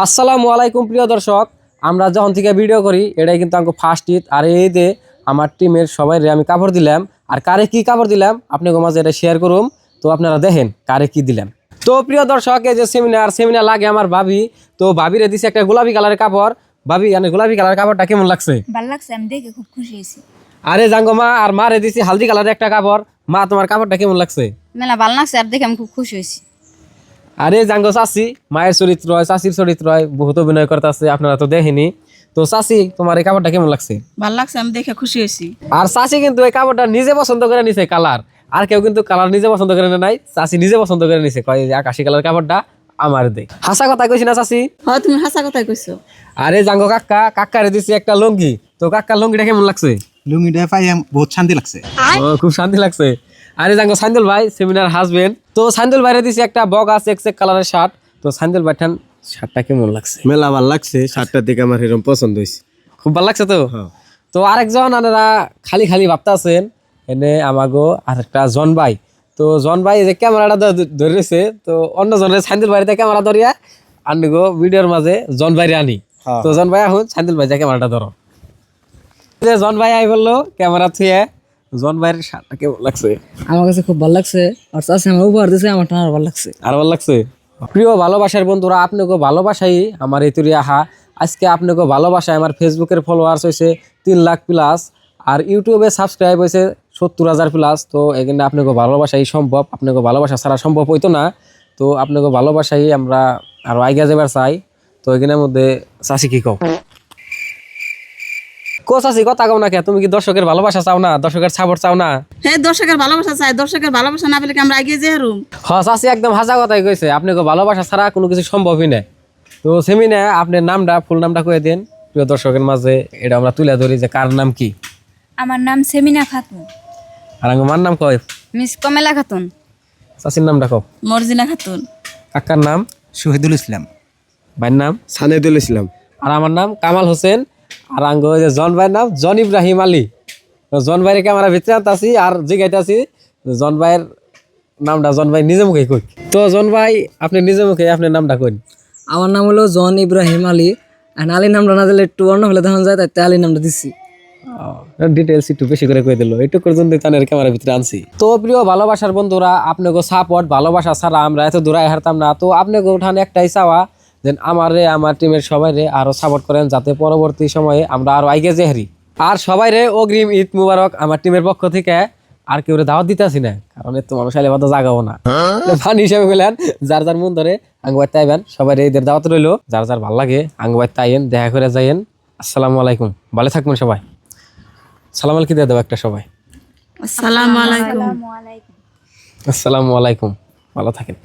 আসসালামু আলাইকুম প্রিয় দর্শক, আমরা যখন থেকে ভিডিও করি এটাই কিন্তু আমাকে ফার্স্ট ঈদ। আর এই ঈদে আমার টিমের সবাই আমি কাপড় দিলাম। আর কারে কি কাপড় দিলাম আপনাকে মাঝে এটা শেয়ার করুম, তো আপনারা দেখেন কারে কি দিলাম। তো প্রিয় দর্শক, এই যে সেমিনার লাগে আমার ভাবি, তো ভাবিরে দিছে একটা গোলাপি কালারের কাপড়। ভাবি গোলাপি কালারের কাপড়টা কেমন লাগছে? ভালো লাগছে, আমি দেখে খুব খুশি হয়েছি। আরে জাঙ্গো মা, আর মারে দিছি হালদি কালারের একটা কাপড়। মা তোমার কাপড়টা কেমন লাগছে? মেলা ভালো লাগছে, আর দেখে আমি খুব খুশি হয়েছি। আরে জাঙ্গো চাচি, মায়ের চরিত্র হয়, চাচির চরিত্র হয়, বহুত অভিনয় করতেছে, আপনারা তো দেখেনি। তো চাচি তোমার এই কাপড়টা কেমন লাগছে? ভালো লাগছে, আমি দেখে খুশি হয়েছি। আর চাচি কিন্তু এই কাপড়টা নিজে পছন্দ করে নিছে কালার, আর কেউ কিন্তু কালার নিজে পছন্দ করে নাই, চাচি নিজে পছন্দ করে নিছে, কয় যে আকাশি কালার কাপড়টা আমার দে। হাসা কথা কইছি না চাচি? হ্যাঁ, তুমি হাসা কথাই কইছো। আরে জাঙ্গো কাকারে দিছি একটা লুঙ্গি, তো কাকার লুঙ্গিটা কেমন লাগছে? লুঙ্গিটা পাই বহুত শান্তি লাগছে। ও খুব শান্তি লাগছে। আরে জাঙ্গো সাইন্দুল ভাই, সেমিনার হাজবেন্ড, তো সাইন্দুল ভাইরে দিছি একটা বগা চেক কালারের শার্ট। তো সাইন্দুল ভাই ঠান শার্টটা কেমন লাগছে? মেলা ভাল লাগছে, শার্টটার দিকে আমার এরকম পছন্দ হয়েছে। খুব ভালো লাগছে। তো তো আরেকজন আনারা খালি খালি ভাবতেছেন এনে আমাগো আরেকটা জন ভাই। তো জন ভাই যে ক্যামেরাটা ধরেছে, তো অন্য জনের সাইন্দুল ভাইতে ক্যামেরা ধরিয়া আনিগো ভিডিওর মাঝে জন ভাইরে আনি। তো জন ভাই এখন সাইন্দুল ভাই যে ক্যামেরাটা ধরো। যে জন ভাই আই বললো ক্যামেরা থুয়ে, জন ভাইয়ের শার্টটা কেমন লাগছে? আমার কাছে খুব ভালো লাগছে। আর চাষি আমার উপহার দিয়েছে, আমার আরো ভালো লাগছে। আর ভালো লাগছে। প্রিয় ভালোবাসার বন্ধুরা, আপনাকে ভালোবাসাই আমার এই তৈরি আহা। আজকে আপনাকে ভালোবাসায় আমার ফেসবুকের ফলোয়ার্স হয়েছে 3 লাখ প্লাস, আর ইউটিউবে সাবস্ক্রাইব হয়েছে 70,000 প্লাস। তো এখানে আপনাকে ভালোবাসাই সম্ভব, আপনাকে ভালোবাসা ছাড়া সম্ভব হইতো না। তো আপনাকে ভালোবাসাই আমরা আরো আগে যাবার চাই। তো এখানের মধ্যে চাষি কি কও? চাষি কথা কও না কে? তুমি কি দর্শকের ভালোবাসা চাও না? দর্শকের সাপোর্ট চাও না? হ্যাঁ, দর্শকের ভালোবাসা চাই। দর্শকের ভালোবাসা না পেলে কি আমরা এগিয়ে যাই হারুম? হ্যাঁ চাষি একদম হাজা কথাই কইছে, আপনাকে ভালোবাসা ছাড়া কোনো কিছু সম্ভবই না। তো সেমিনে আপনার নামটা, ফুল নামটা কয়ে দেন প্রিয় দর্শকের মাঝে, এটা আমরা তুলে ধরি যে কার নাম কি। আমার নাম সেমিনা খাতুন। আর আমার নাম কয়? মিস কমেলা খাতুন। চাষির নামটা কও? মর্জিনা খাতুন। কাকার নাম? শহীদুল ইসলাম। ভাইয়ের নাম? সানেদুল ইসলাম। আর আমার নাম কামাল হোসেন। আর আঙ্গ ওই যে জন ভাইয়ের নাম জন ইব্রাহিম আলী। জন ভাইয়ের ক্যামেরা ভিতরে আনতাছি আর জিগাইতাছি জন ভাইয়ের নামটা জন ভাই নিজে মুখে কই। তো জন ভাই আপনি নিজে মুখে আপনার নামটা কই। আমার নাম হলো জন ইব্রাহিম আলী। আলীর নামটা না দিলে একটু অন্য হলে দেখা যায়, তাই আলীর নামটা দিচ্ছি। ডিটেলস একটু বেশি করে কই দিল, একটু পর্যন্ত তানের ক্যামেরার ভিতরে আনছি। তো প্রিয় ভালোবাসার বন্ধুরা, আপনাকে সাপোর্ট ভালোবাসা ছাড়া আমরা এত দূরে হারতাম না। তো আপনাকে ওঠানে একটাই চাওয়া, যে আমার টিমের সবাই রে আরো সাপোর্ট করেন, যাতে পরবর্তী সময়ে আমরা আরো আগে যে হারি। আর সবাই রে অগ্রিম ঈদ মুবারক আমার টিমের পক্ষ থেকে। আর কেউ দাওয়াত দিতেছি না, কারণ এত মানুষ আইলে বাদ জাগাবো না। ফান হিসাবে বললেন যার যার মন ধরে আঙ্গুবাই তাইবেন, সবাই ঈদের দাওয়াত রইলো। যার যার ভালো লাগে আঙ্গুবাই তাইয়েন, দেখা করে যাইয়েন। আসসালামু আলাইকুম, ভালো থাকবেন সবাই। সালাম আলাইকুম দিয়ে দেবো একটা সবাই। আসসালামু আলাইকুম। আসসালামু আলাইকুম, ভালো থাকেন।